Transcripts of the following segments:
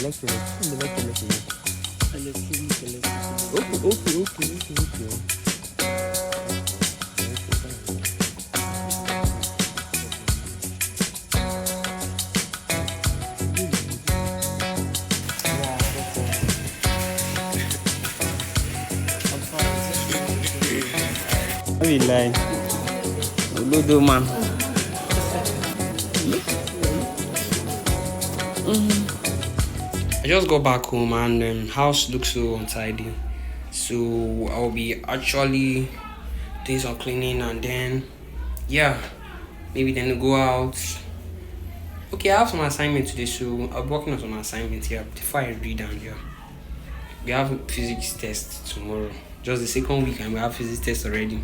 We lie. Ludo man. I just got back home and house looks so untidy. So I'll be actually doing some cleaning and then maybe then go out. Okay, I have some assignment today, so I'll be working on some assignments here before I read and we have physics test tomorrow. Just the second week and we have physics test already.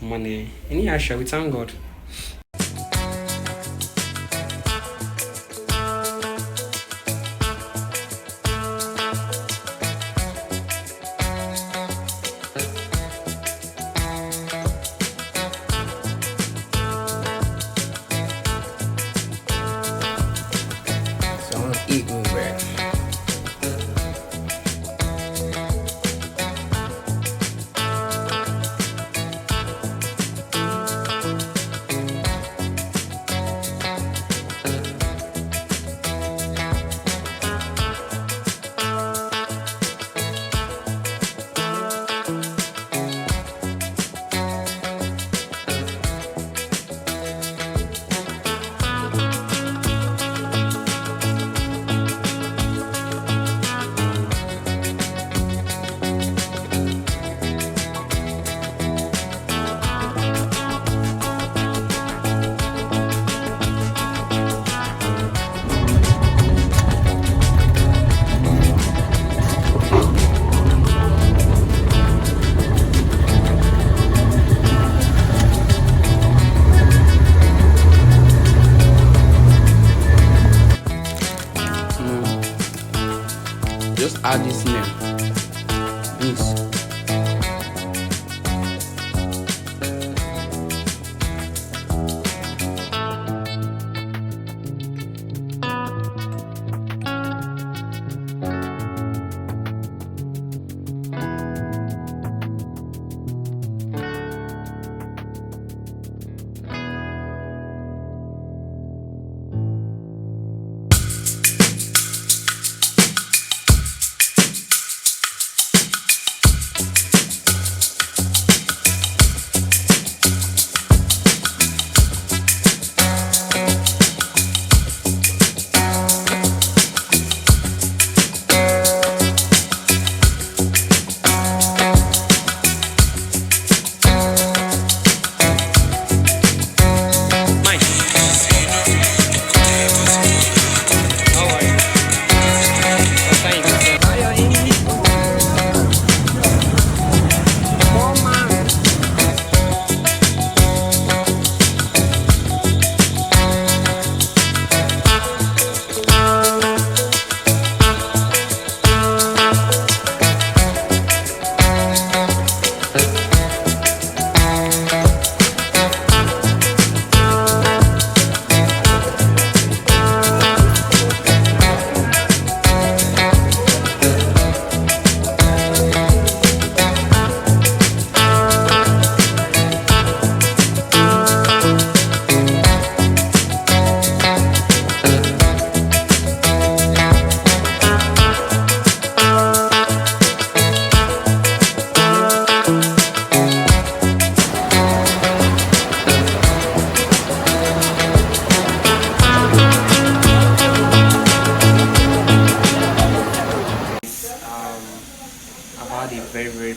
Money. Anyhow, shall we thank God? So I'm gonna eat my bread. Just add this name. This.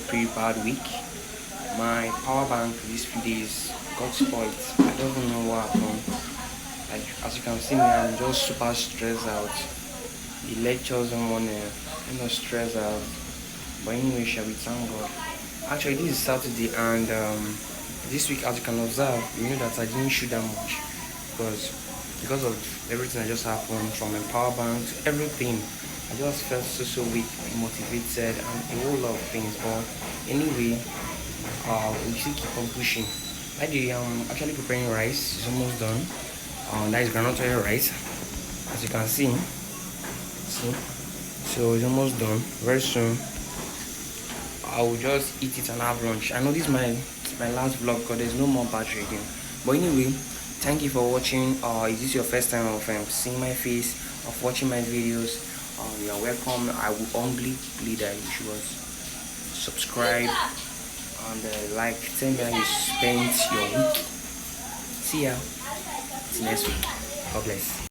Pretty bad week. My power bank for these few days got spoiled. I don't even know what happened. Like, as you can see me, I'm just super stressed out. The lectures don't want to stress out. But anyway, shall we thank God. Actually, this is Saturday and this week, as you can observe, you know that I didn't shoot that much because of everything that just happened, from my power bank to everything. I just felt so weak, motivated, and a whole lot of things. But anyway, we still keep on pushing. I'm actually preparing rice. It's almost done. That is granite rice, as you can see. See? So it's almost done. Very soon I will just eat it and have lunch. I know this is my last vlog because there's no more battery again. But anyway, thank you for watching. Is this your first time of seeing my face, of watching my videos? You are welcome. I will humbly plead that you should subscribe and like. Tell me how you spent your week. See ya. Till next week. God bless.